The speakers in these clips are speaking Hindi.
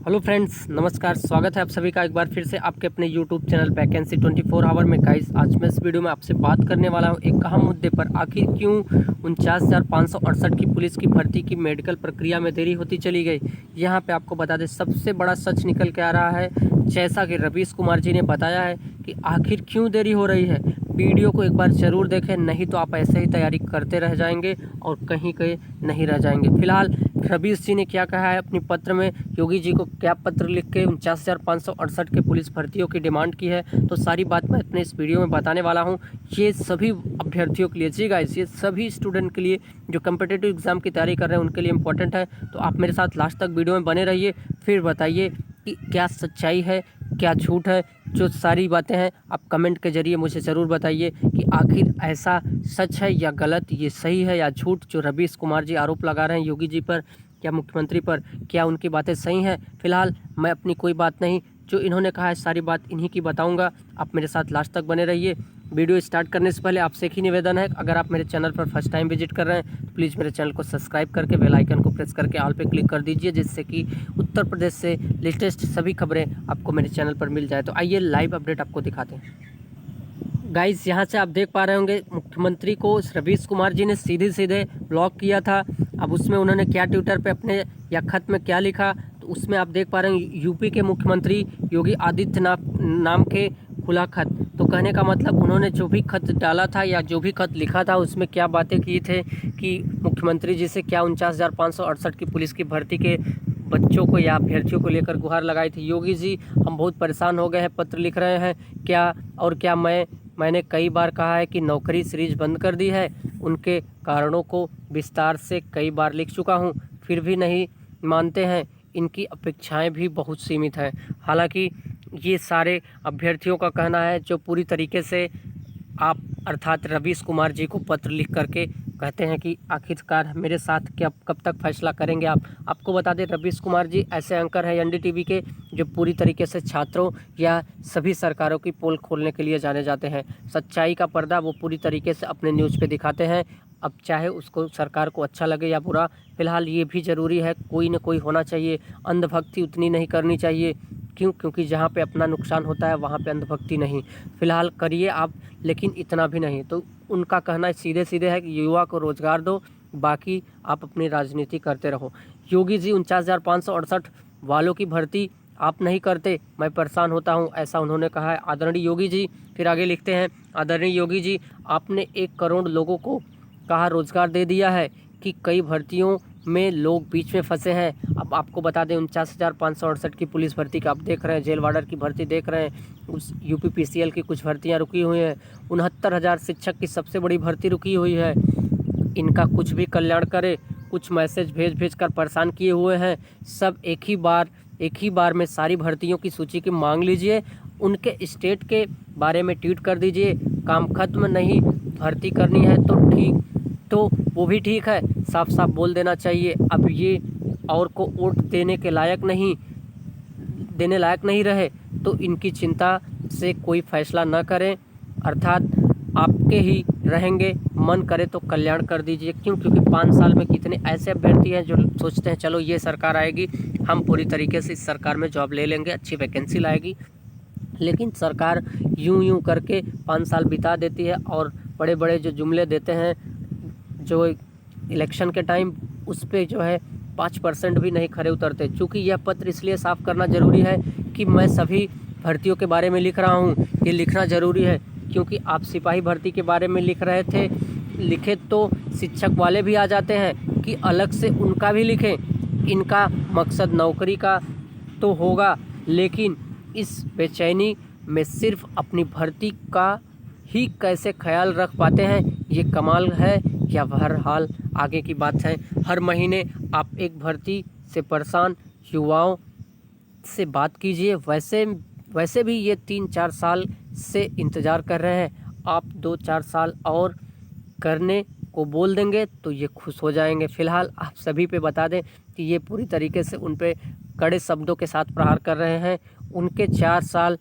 हेलो फ्रेंड्स, नमस्कार। स्वागत है आप सभी का एक बार फिर से आपके अपने यूट्यूब चैनल वैकेंसी 24 आवर में। गाइस, आज मैं इस वीडियो में आपसे बात करने वाला हूं एक अहम मुद्दे पर। आखिर क्यों 49,568 की पुलिस की भर्ती की मेडिकल प्रक्रिया में देरी होती चली गई। यहां पे आपको बता दें, सबसे बड़ा सच निकल के आ रहा है। जैसा कि रवीश कुमार जी ने बताया है कि आखिर क्यों देरी हो रही है। वीडियो को एक बार ज़रूर देखें, नहीं तो आप ऐसे ही तैयारी करते रह जाएंगे और कहीं कहीं नहीं रह जाएंगे। फिलहाल रवीश जी ने क्या कहा है अपनी पत्र में, योगी जी को क्या पत्र लिख के 49,568 के पुलिस भर्तियों की डिमांड की है, तो सारी बात मैं अपने इस वीडियो में बताने वाला हूं। ये सभी अभ्यर्थियों के लिए, जी गाइस, ये सभी स्टूडेंट के लिए जो कम्पिटिटिव एग्जाम की तैयारी कर रहे हैं उनके लिए इंपॉर्टेंट है। तो आप मेरे साथ लास्ट तक वीडियो में बने रहिए, फिर बताइए कि क्या सच्चाई है, क्या झूठ है। जो सारी बातें हैं आप कमेंट के जरिए मुझे ज़रूर बताइए कि आखिर ऐसा सच है या गलत, ये सही है या झूठ। जो रवीश कुमार जी आरोप लगा रहे हैं योगी जी पर या मुख्यमंत्री पर, क्या उनकी बातें सही हैं। फिलहाल मैं अपनी कोई बात नहीं, जो इन्होंने कहा है सारी बात इन्हीं की बताऊंगा। आप मेरे साथ लास्ट तक बने रहिए। वीडियो स्टार्ट करने से पहले आपसे एक ही निवेदन है, अगर आप मेरे चैनल पर फर्स्ट टाइम विजिट कर रहे हैं तो प्लीज़ मेरे चैनल को सब्सक्राइब करके बेल आइकन को प्रेस करके ऑल पे क्लिक कर दीजिए, जिससे कि उत्तर प्रदेश से लेटेस्ट सभी खबरें आपको मेरे चैनल पर मिल जाए। तो आइए लाइव अपडेट आपको दिखाते हैं। गाइस, यहाँ से आप देख पा रहे होंगे मुख्यमंत्री को रवीश कुमार जी ने सीधे सीधे ब्लॉक किया था। अब उसमें उन्होंने क्या ट्विटर पे अपने या खत में क्या लिखा, तो उसमें आप देख पा रहे हैं यूपी के मुख्यमंत्री योगी आदित्यनाथ नाम के खुला खत। तो कहने का मतलब उन्होंने जो भी खत डाला था या जो भी खत लिखा था उसमें क्या बातें की थे कि मुख्यमंत्री जी से क्या 49,568 की पुलिस की भर्ती के बच्चों को या अभ्यर्थियों को लेकर गुहार लगाई थी। योगी जी, हम बहुत परेशान हो गए हैं, पत्र लिख रहे हैं क्या, और क्या मैंने कई बार कहा है कि नौकरी सीरीज बंद कर दी है। उनके कारणों को विस्तार से कई बार लिख चुका हूं, फिर भी नहीं मानते हैं। इनकी अपेक्षाएं भी बहुत सीमित हैं। हालांकि ये सारे अभ्यर्थियों का कहना है जो पूरी तरीके से आप अर्थात रवीश कुमार जी को पत्र लिख करके कहते हैं कि आखिरकार मेरे साथ क्या, कब तक फैसला करेंगे आप। आपको बता दें, रवीश कुमार जी ऐसे एंकर हैं एनडीटीवी के जो पूरी तरीके से छात्रों या सभी सरकारों की पोल खोलने के लिए जाने जाते हैं। सच्चाई का पर्दा वो पूरी तरीके से अपने न्यूज़ पे दिखाते हैं। अब चाहे उसको सरकार को अच्छा लगे या बुरा, फिलहाल ये भी ज़रूरी है, कोई न कोई होना चाहिए। अंधभक्ति उतनी नहीं करनी चाहिए, क्योंकि जहाँ पे अपना नुकसान होता है वहाँ पे अंधभक्ति नहीं। फिलहाल करिए आप, लेकिन इतना भी नहीं। तो उनका कहना सीधे सीधे है कि युवा को रोजगार दो, बाकी आप अपनी राजनीति करते रहो। योगी जी, 49,568 वालों की भर्ती आप नहीं करते, मैं परेशान होता हूँ, ऐसा उन्होंने कहा है। आदरणीय योगी जी फिर आगे लिखते हैं, आदरणीय योगी जी, आपने 1 करोड़ लोगों को कहा रोजगार दे दिया है कि कई भर्तियों में लोग बीच में फंसे हैं। अब आपको बता दें, 49,568 की पुलिस भर्ती का आप देख रहे हैं, जेल वार्डर की भर्ती देख रहे हैं, उस यूपीपीसीएल की कुछ भर्तियां रुकी हुई हैं, 69,000 शिक्षक की सबसे बड़ी भर्ती रुकी हुई है। इनका कुछ भी कल्याण करे, कुछ मैसेज भेज कर परेशान किए हुए हैं। सब एक ही बार में सारी भर्तियों की सूची की मांग लीजिए, उनके स्टेट के बारे में ट्वीट कर दीजिए। काम खत्म, नहीं भर्ती करनी है तो वो भी ठीक है, साफ साफ बोल देना चाहिए। अब ये और को वोट देने लायक नहीं रहे तो इनकी चिंता से कोई फैसला न करें, अर्थात आपके ही रहेंगे, मन करे तो कल्याण कर दीजिए। क्योंकि 5 साल में कितने ऐसे अभ्यर्थी हैं जो सोचते हैं चलो ये सरकार आएगी, हम पूरी तरीके से इस सरकार में जॉब ले लेंगे, अच्छी वैकेंसी लाएगी, लेकिन सरकार यूं करके 5 साल बिता देती है और बड़े बड़े जो जुमले देते हैं जो इलेक्शन के टाइम, उस पे जो है 5% भी नहीं खरे उतरते। चूँकि यह पत्र इसलिए साफ करना ज़रूरी है कि मैं सभी भर्तियों के बारे में लिख रहा हूँ, ये लिखना ज़रूरी है। क्योंकि आप सिपाही भर्ती के बारे में लिख रहे थे, लिखे तो शिक्षक वाले भी आ जाते हैं कि अलग से उनका भी लिखें। इनका मकसद नौकरी का तो होगा, लेकिन इस बेचैनी में सिर्फ अपनी भर्ती का ही कैसे ख्याल रख पाते हैं, ये कमाल है। या बहरहाल आगे की बात है। हर महीने आप एक भर्ती से परेशान युवाओं से बात कीजिए। वैसे भी ये 3-4 साल से इंतज़ार कर रहे हैं, आप 2-4 साल और करने को बोल देंगे तो ये खुश हो जाएंगे। फ़िलहाल आप सभी पे बता दें कि ये पूरी तरीके से उन पे कड़े शब्दों के साथ प्रहार कर रहे हैं। उनके 4 साल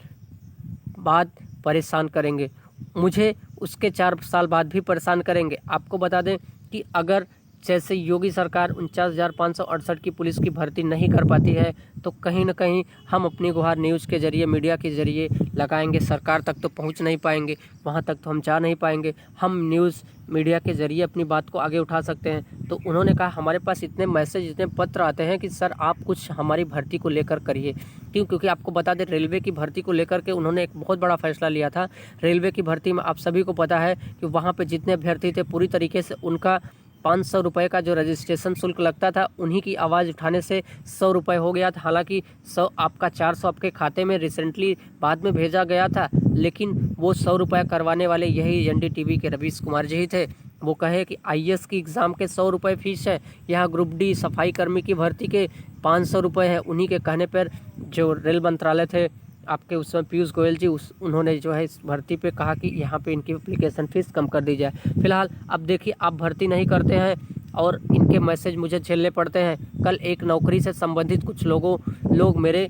बाद परेशान करेंगे, मुझे उसके 4 साल बाद भी परेशान करेंगे। आपको बता दें कि अगर जैसे योगी सरकार 49,568 की पुलिस की भर्ती नहीं कर पाती है, तो कहीं न कहीं हम अपनी गुहार न्यूज़ के ज़रिए, मीडिया के ज़रिए लगाएंगे। सरकार तक तो पहुंच नहीं पाएंगे, वहां तक तो हम जा नहीं पाएंगे। हम न्यूज़ मीडिया के ज़रिए अपनी बात को आगे उठा सकते हैं। तो उन्होंने कहा हमारे पास इतने मैसेज, इतने पत्र आते हैं कि सर आप कुछ हमारी भर्ती को लेकर करिए। क्योंकि आपको बता दें, रेलवे की भर्ती को लेकर के उन्होंने एक बहुत बड़ा फैसला लिया था। रेलवे की भर्ती में आप सभी को पता है कि वहाँ पर जितने अभ्यर्थी थे, पूरी तरीके से उनका 500 रुपये का जो रजिस्ट्रेशन शुल्क लगता था, उन्हीं की आवाज़ उठाने से 100 रुपये हो गया था। हालांकि 100 आपका 400 आपके खाते में रिसेंटली बाद में भेजा गया था, लेकिन वो 100 रुपये करवाने वाले यही एनडीटीवी के रवीश कुमार जी ही थे। वो कहे कि आईएएस की एग्ज़ाम के 100 रुपये फीस है, यहाँ ग्रुप डी सफाई कर्मी की भर्ती के 500 रुपये है। उन्हीं के कहने पर जो रेल मंत्रालय थे आपके, उसमें पीयूष गोयल जी, उन्होंने जो है इस भर्ती पे कहा कि यहाँ पे इनकी एप्लीकेशन फ़ीस कम कर दी जाए। फिलहाल अब देखिए, आप भर्ती नहीं करते हैं और इनके मैसेज मुझे झेलने पड़ते हैं। कल एक नौकरी से संबंधित कुछ लोग मेरे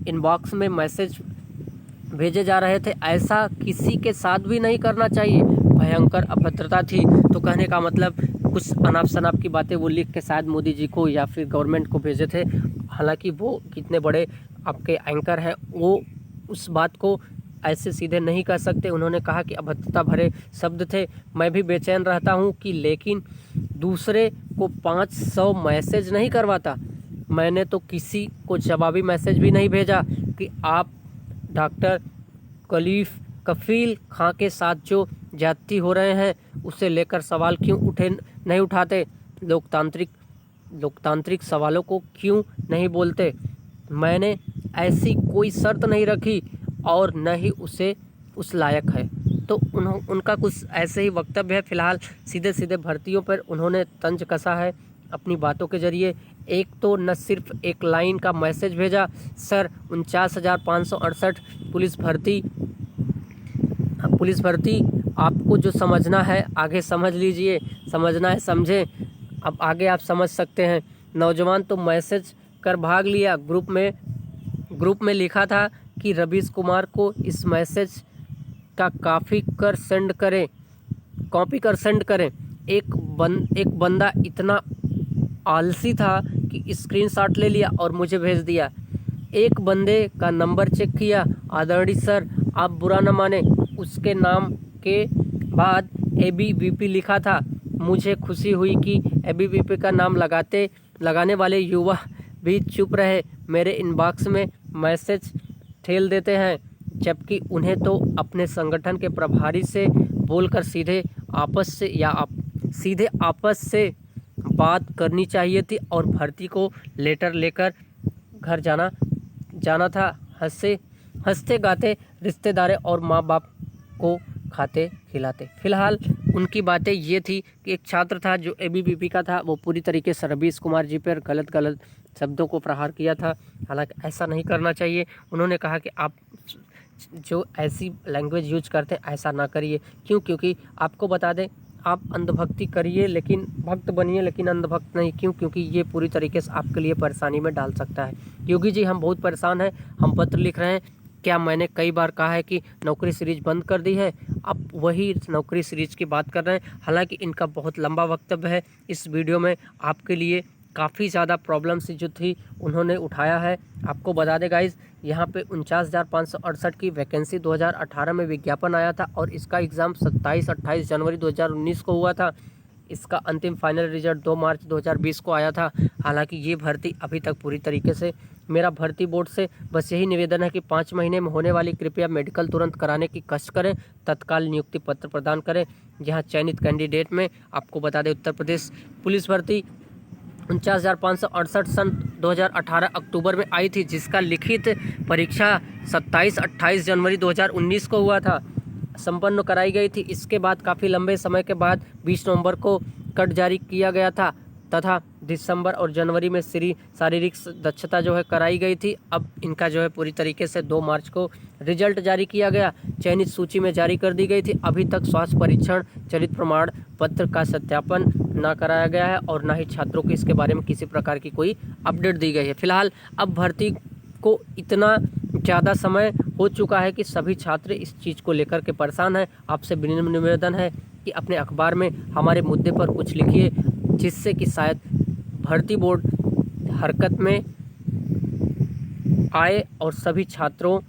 इनबॉक्स में मैसेज भेजे जा रहे थे, ऐसा किसी के साथ भी नहीं करना चाहिए, भयंकर अभद्रता थी। तो कहने का मतलब कुछ अनाप शनाप की बातें वो लिख के शायद मोदी जी को या फिर गवर्नमेंट को भेजे थे। हालांकि वो कितने बड़े आपके एंकर हैं, वो उस बात को ऐसे सीधे नहीं कह सकते। उन्होंने कहा कि अभद्रता भरे शब्द थे। मैं भी बेचैन रहता हूं कि लेकिन दूसरे को 500 मैसेज नहीं करवाता। मैंने तो किसी को जवाबी मैसेज भी नहीं भेजा कि आप डॉक्टर कफील खां के साथ जो ज्यादती हो रहे हैं उसे लेकर सवाल क्यों नहीं उठाते, लोकतांत्रिक सवालों को क्यों नहीं बोलते। मैंने ऐसी कोई शर्त नहीं रखी और न ही उसे उस लायक है। तो उनका कुछ ऐसे ही वक्तव्य है। फिलहाल सीधे सीधे भर्तियों पर उन्होंने तंज कसा है अपनी बातों के जरिए। एक तो न सिर्फ एक लाइन का मैसेज भेजा, सर 49,568 पुलिस भर्ती आपको जो समझना है आगे समझ लीजिए, समझना है समझें। अब आगे आप समझ सकते हैं। नौजवान तो मैसेज कर भाग लिया। ग्रुप में लिखा था कि रवीश कुमार को इस मैसेज का कॉपी कर सेंड करें। एक बंदा इतना आलसी था कि स्क्रीनशॉट ले लिया और मुझे भेज दिया। एक बंदे का नंबर चेक किया, आदरणीय सर आप बुरा न माने, उसके नाम के बाद एबीवीपी लिखा था। मुझे खुशी हुई कि एबीवीपी का नाम लगाने वाले युवा भी चुप रहे। मेरे इनबॉक्स में मैसेज ठेल देते हैं, जबकि उन्हें तो अपने संगठन के प्रभारी से बोलकर सीधे आपस से बात करनी चाहिए थी और भर्ती को लेटर लेकर घर जाना था। हंसते गाते रिश्तेदार और माँ बाप को खाते खिलाते। फिलहाल उनकी बातें ये थी कि एक छात्र था जो एबीवीपी का था, वो पूरी तरीके से रवीश कुमार जी पर गलत शब्दों को प्रहार किया था। हालांकि ऐसा नहीं करना चाहिए। उन्होंने कहा कि आप जो ऐसी लैंग्वेज यूज करते हैं ऐसा ना करिए। क्योंकि आपको बता दें, आप अंधभक्ति करिए लेकिन भक्त बनिए, लेकिन अंधभक्त नहीं। क्योंकि ये पूरी तरीके से आपके लिए परेशानी में डाल सकता है। योगी जी हम बहुत परेशान हैं, हम पत्र लिख रहे हैं। क्या मैंने कई बार कहा है कि नौकरी सीरीज बंद कर दी है, अब वही नौकरी सीरीज की बात कर रहे हैं। हालांकि इनका बहुत लंबा वक्तव्य है। इस वीडियो में आपके लिए काफ़ी ज़्यादा प्रॉब्लम्स जो थी उन्होंने उठाया है। आपको बता दें गाइस, यहाँ पे 49,568 की वैकेंसी 2018 में विज्ञापन आया था और इसका एग्ज़ाम 27-28 जनवरी 2019 को हुआ था। इसका अंतिम फाइनल रिजल्ट 2 मार्च 2020 को आया था। हालांकि ये भर्ती अभी तक पूरी तरीके से, मेरा भर्ती बोर्ड से बस यही निवेदन है कि 5 महीने में होने वाली कृपया मेडिकल तुरंत कराने की कष्ट करें, तत्काल नियुक्ति पत्र प्रदान करें। यहाँ चयनित कैंडिडेट में आपको बता दें, उत्तर प्रदेश पुलिस भर्ती 49,568 सन 2018 अक्टूबर में आई थी, जिसका लिखित परीक्षा 27-28 जनवरी 2019 को हुआ था, संपन्न कराई गई थी। इसके बाद काफ़ी लंबे समय के बाद 20 नवंबर को कट जारी किया गया था तथा दिसंबर और जनवरी में शारीरिक दक्षता जो है कराई गई थी। अब इनका जो है पूरी तरीके से 2 मार्च को रिजल्ट जारी किया गया, चयनित सूची में जारी कर दी गई थी। अभी तक स्वास्थ्य परीक्षण, चरित्र प्रमाण पत्र का सत्यापन ना कराया गया है और ना ही छात्रों को इसके बारे में किसी प्रकार की कोई अपडेट दी गई है। फिलहाल अब भर्ती को इतना ज़्यादा समय हो चुका है कि सभी छात्र इस चीज़ को लेकर के परेशान हैं। आपसे विनम्र निवेदन है कि अपने अखबार में हमारे मुद्दे पर कुछ लिखिए। जिससे कि शायद भर्ती बोर्ड हरकत में आए और सभी छात्रों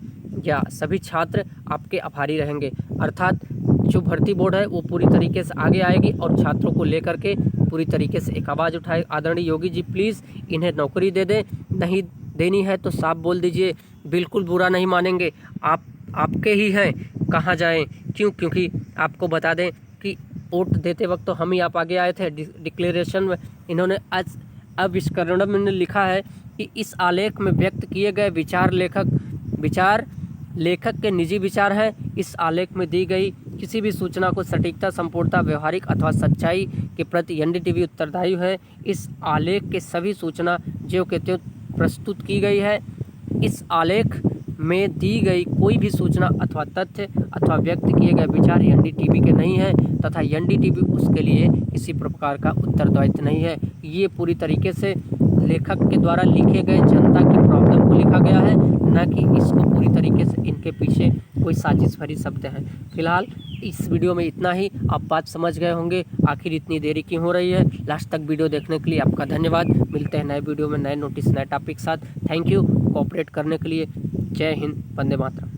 या सभी छात्र आपके आभारी रहेंगे। अर्थात जो भर्ती बोर्ड है वो पूरी तरीके से आगे आएगी और छात्रों को लेकर के पूरी तरीके से एक आवाज़ उठाए। आदरणीय योगी जी प्लीज़ इन्हें नौकरी दे दें, नहीं देनी है तो साफ बोल दीजिए, बिल्कुल बुरा नहीं मानेंगे। आपके ही हैं, कहाँ जाएं? क्योंकि आपको बता दें कि वोट देते वक्त तो हम ही आप आगे आए थे। डिक्लेरेशन में इन्होंने आज अविष्करण में लिखा है कि इस आलेख में व्यक्त किए गए विचार लेखक के निजी विचार हैं। इस आलेख में दी गई किसी भी सूचना को सटीकता, संपूर्णता, व्यवहारिक अथवा सच्चाई के प्रति एनडीटीवी उत्तरदायी है। इस आलेख के सभी सूचना ज्यों के त्यों प्रस्तुत की गई है। इस आलेख में दी गई कोई भी सूचना अथवा तथ्य अथवा व्यक्त किए गए विचार एनडीटीवी के नहीं है तथा एनडीटीवी उसके लिए किसी प्रकार का उत्तरदायित्व नहीं है। ये पूरी तरीके से लेखक के द्वारा लिखे गए जनता की प्रॉब्लम को लिखा गया है, न कि इसको पूरी तरीके से इनके पीछे कोई साजिश भरी शब्द हैं। फिलहाल इस वीडियो में इतना ही। आप बात समझ गए होंगे आखिर इतनी देरी क्यों हो रही है। लास्ट तक वीडियो देखने के लिए आपका धन्यवाद। मिलते हैं नए वीडियो में नए नोटिस, नए टॉपिक के साथ। थैंक यू कोऑपरेट करने के लिए। जय हिंद, वंदे मातरम।